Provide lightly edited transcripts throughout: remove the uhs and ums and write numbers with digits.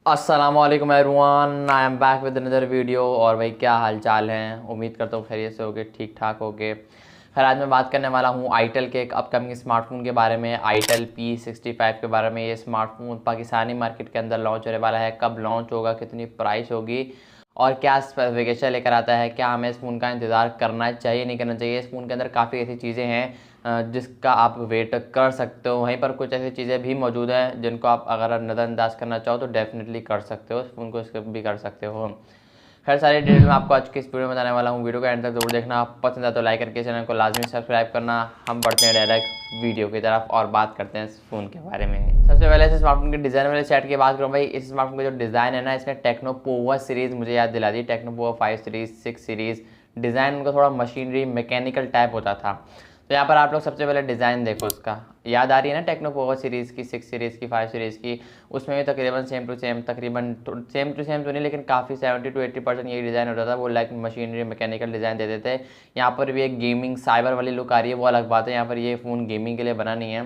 अस्सलामुअलैकुम everyone, I am back with another video. और भाई क्या हाल चाल हैं? उम्मीद करता हूँ खैरियत से होगे, ठीक ठाक होगे। खैर आज मैं बात करने वाला हूँ आईटेल के एक अपकमिंग स्मार्टफोन के बारे में, आईटेल P65 के बारे में। ये स्मार्टफोन पाकिस्तानी मार्केट के अंदर लॉन्च होने वाला है। कब लॉन्च होगा, कितनी प्राइस होगी और क्या स्पेसिफिकेशन लेकर आता है, क्या हमें इस फ़ोन का इंतज़ार करना चाहिए नहीं करना चाहिए। इस फ़ोन के अंदर काफ़ी ऐसी चीज़ें हैं जिसका आप वेट कर सकते हो। वहीं पर कुछ ऐसी चीज़ें भी मौजूद हैं जिनको आप अगर नज़रअंदाज करना चाहो तो डेफिनेटली कर सकते हो, इस फ़ोन को स्किप भी कर सकते हो। खैर सारी डिटेल में आपको आज की इस वीडियो में बताने वाला हूँ। वीडियो का एंड तक जरूर देखना, पसंद है तो लाइक करके चैनल को लाजमी सब्सक्राइब करना। हम बढ़ते हैं डायरेक्ट वीडियो की तरफ और बात करते हैं इस फ़ोन के बारे में। सबसे पहले इस स्मार्टफोन के डिज़ाइन वाले सेट की बात करूँ भाई, इस स्मार्टफोन का जो डिज़ाइन है ना, इसने टेक्नो पोवा सीरीज़ मुझे याद दिला दी। Tecno Pova 5 series, 6 series design उनका थोड़ा मशीनरी मैकेनिकल टाइप होता था। तो यहाँ पर आप लोग सबसे पहले डिज़ाइन देखो उसका, याद आ रही है ना टेक्नो पोवा सीरीज़ की, 6 सीरीज़ की, 5 सीरीज़ की। उसमें भी तकरीबन सेम टू सेम, तकरीबन सेम टू सेम तो नहीं लेकिन काफ़ी 70 to 80% यही डिज़ाइन होता था। वो लाइक मशीनरी मैकेनिकल डिज़ाइन दे देते। यहाँ पर भी एक गेमिंग साइबर वाली लुक आ रही है, वो अलग बात है। यहाँ पर ये फ़ोन गेमिंग के लिए बना नहीं है।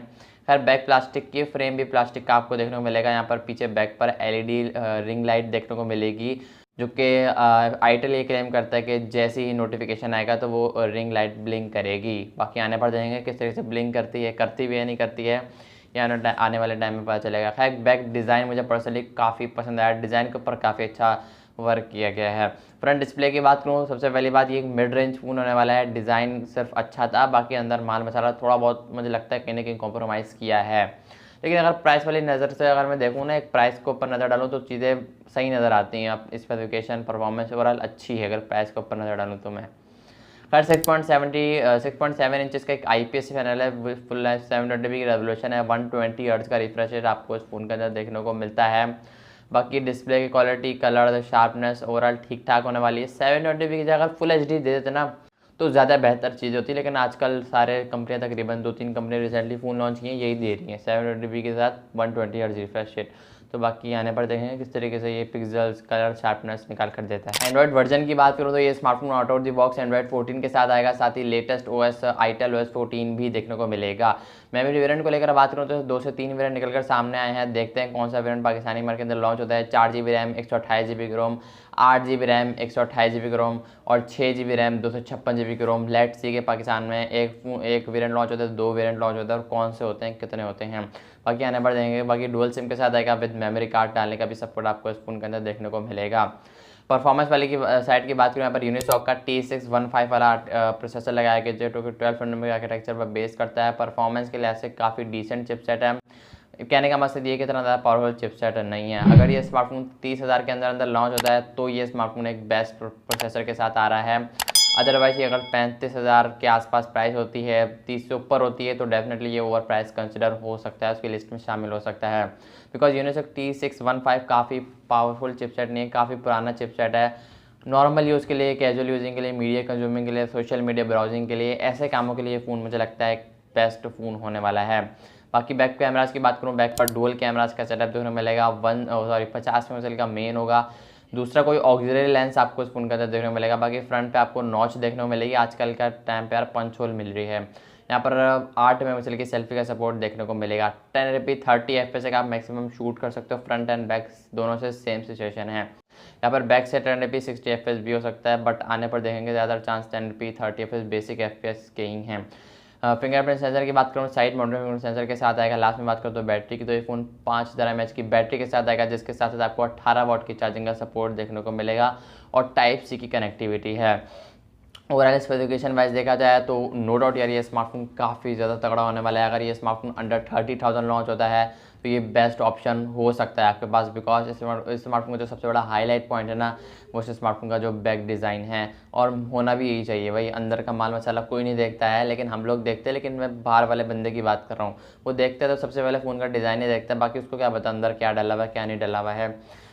खैर बैक प्लास्टिक की, फ्रेम भी प्लास्टिक का आपको देखने को मिलेगा। यहाँ पर पीछे बैक पर एलईडी रिंग लाइट देखने को मिलेगी, जो कि आईटेल ये क्लेम करता है कि जैसे ही नोटिफिकेशन आएगा तो वो रिंग लाइट ब्लिंक करेगी। बाकी आने पर देखेंगे किस तरीके से ब्लिंक करती है, करती भी है नहीं करती है, या आने वाले टाइम में पता चलेगा। खैर बैक डिज़ाइन मुझे पर्सनली काफ़ी पसंद आया, डिज़ाइन के ऊपर काफ़ी अच्छा वर्क किया गया है। फ्रंट डिस्प्ले की बात करूँ, सबसे पहली बात ये एक मिड रेंज फ़ोन होने वाला है। डिज़ाइन सिर्फ अच्छा था, बाकी अंदर माल मसाला थोड़ा बहुत मुझे लगता है कहीं ना कहीं कॉम्प्रोमाइज़ किया है। लेकिन अगर प्राइस वाली नज़र से अगर मैं देखूँ ना, एक प्राइस के ऊपर नज़र डालूँ तो चीज़ें सही नज़र आती हैं। अब स्पेसिफिकेशन परफॉर्मेंस ओवरऑल अच्छी है अगर प्राइस के ऊपर नज़र डालूँ तो मैं। खैर 6.7 इंचज़ का एक IPS पैनल है, फुल 720p की रेजोल्यूशन है, 120 हर्ट्ज का रिफ्रेश रेट आपको इस फ़ोन के अंदर देखने को मिलता है। बाकी डिस्प्ले की क्वालिटी, कलर, शार्पनेस ओवरऑल ठीक ठाक होने वाली है। 720p की जगह अगर फुल HD दे देते ना तो ज़्यादा बेहतर चीज़ होती है, लेकिन आजकल सारे कंपनियां, तकरीबन 2-3 कंपनी रिसेंटली फ़ोन लॉन्च की हैं, यही दे रही हैं 720p के साथ 120 हर्ट्ज रिफ्रेश रेट। तो बाकी आने पर देखेंगे किस तरीके से ये पिक्सल्स, कलर, शार्पनेस निकाल कर देता है। एंड्रॉइड वर्जन की बात करूँ तो ये smartphone out of the box Android 14 के साथ आएगा, साथ ही लेटेस्ट OS आईटेल OS 14 भी देखने को मिलेगा। मेमोरी वेरिएंट को लेकर बात करूँ तो 2 से 3 वेरिएंट निकल कर सामने आए हैं। देखते हैं कौन सा वेरिएंट पाकिस्तानी मार्केट के अंदर लॉन्च होता है। 4GB रैम, 128GB की रोम, 8GB रैम, 128GB की रोम और 6GB रैम, 256GB की रोम। लेट्स सी के पाकिस्तान में एक वेरिएंट लॉन्च होता है, 2 वेरिएंट लॉन्च होता है, और कौन से होते हैं, कितने होते हैं, बाकी आने पर देंगे। बाकी डुअल सिम के साथ आएगा, विद मेमोरी कार्ड डालने का भी सपोर्ट आपको इस फोन के अंदर देखने को मिलेगा। परफॉर्मेंस वाली की साइड की बात करें, यहाँ पर यूनिसॉक का T615 वाला प्रोसेसर लगाया गया जो कि 12 नंबर आर्किटेक्चर पर बेस करता है। परफॉर्मेंस के लिहाज से काफ़ी डिसेंट चिपसेट है। कहने का मकसद ये कि इतना ज़्यादा पावरफुल चिपसेट नहीं है। अगर ये स्मार्टफोन 30,000 के अंदर अंदर लॉन्च होता है तो ये स्मार्टफोन एक बेस्ट प्रोसेसर के साथ आ रहा है। अदरवाइज ये अगर 35,000 के आसपास प्राइस होती है, 30 से ऊपर होती है, तो डेफिनेटली ये ओवर प्राइस कंसिडर हो सकता है, उसकी लिस्ट में शामिल हो सकता है। बिकॉज यूनिसॉक T615 काफ़ी पावरफुल चिपसेट नहीं है, काफ़ी पुराना चिपसेट है। नॉर्मल यूज़ के लिए, कैजुअल यूजिंग के लिए, मीडिया कंज्यूमिंग के लिए, सोशल मीडिया ब्राउजिंग के लिए, ऐसे कामों के लिए फ़ोन मुझे लगता है एक बेस्ट फ़ोन होने वाला है। बाकी बैक कैमराज की बात करूँ, बैक पर डुअल कैमराज का सेटअप देखने को मिलेगा। 50 मेगापिक्सल का मेन होगा, दूसरा कोई ऑक्सिलरी लेंस आपको इस फोन के अंदर देखने को मिलेगा। बाकी फ्रंट पे आपको नॉच देखने को मिलेगी, आजकल का टाइम पे यार पंच होल मिल रही है। यहाँ पर 8 मेगापिक्सल की सेल्फी का सपोर्ट देखने को मिलेगा। 1080p 30 FPS का आप मैक्सिमम शूट कर सकते हो। फ्रंट एंड बैक दोनों से सेम सिचुएशन है। यहाँ पर बैक से 1080p 60 FPS भी हो सकता है, बट आने पर देखेंगे ज़्यादा chance 1080p 30 FPS basic FPS के ही हैं। फिंगरप्रिंट सेंसर की बात करूँ, साइड माउंटेड फिंगरप्रिंट सेंसर के साथ आएगा। लास्ट में बात करूँ तो बैटरी की, तो ये फ़ोन 5000 mAh की बैटरी के साथ आएगा, जिसके साथ साथ आपको 18 वाट की चार्जिंग का सपोर्ट देखने को मिलेगा और Type-C की कनेक्टिविटी है। ओवरऑल स्पेसिफिकेशन वाइज देखा जाए तो नो डाउट यार ये स्मार्टफोन काफ़ी ज़्यादा तगड़ा होने वाला है। अगर ये स्मार्टफोन अंडर 30,000 लॉन्च होता है तो ये बेस्ट ऑप्शन हो सकता है आपके पास। बिकॉज इस स्मार्टफोन का जो सबसे बड़ा हाईलाइट पॉइंट है ना, वो इस स्मार्टफोन का जो बैक डिज़ाइन है, और होना भी यही चाहिए भाई। अंदर का माल मसाला कोई नहीं देखता है, लेकिन हम लोग देखते हैं। लेकिन मैं बाहर वाले बंदे की बात कर रहा हूँ, वो देखते हैं तो सबसे पहले फ़ोन का डिज़ाइन ही देखता है, बाकी उसको क्या पता अंदर क्या डला हुआ है क्या नहीं डला हुआ है।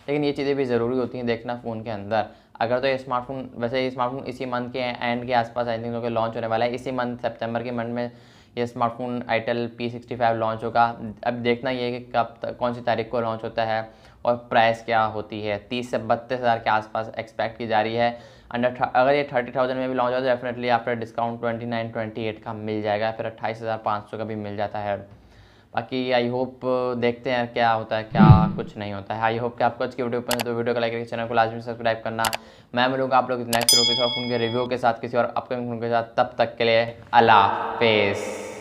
लेकिन ये चीज़ें भी ज़रूरी होती हैं देखना फ़ोन के अंदर। अगर तो ये स्मार्टफोन, वैसे ये स्मार्टफोन इसी मंथ के एंड के आसपास आई थिंक लॉन्च होने वाला है। इसी मंथ सितंबर के मंथ में ये स्मार्टफोन आईटेल P65 लॉन्च होगा। अब देखना ये है कि कब कौन सी तारीख को लॉन्च होता है और प्राइस क्या होती है। 30 से 32,000 के आसपास एक्सपेक्ट की जा रही है। अगर ये 30,000 में भी लॉन्च होता है, डेफिनेटली आफ्टर डिस्काउंट 29-28 का मिल जाएगा, फिर 28,500 का भी मिल जाता है। बाकी आई होप देखते हैं क्या होता है, क्या कुछ नहीं होता है। आई होप कि आपको आज की वीडियो पसंद है तो वीडियो को लाइक करके चैनल को लाजमी सब्सक्राइब करना। मैं मिलूंगा आप लोग नेक्स्ट वीडियो के साथ, उनके रिव्यू के साथ, किसी और अपकमिंग फिल्म के साथ। तब तक के लिए अल्लाह हाफिज़।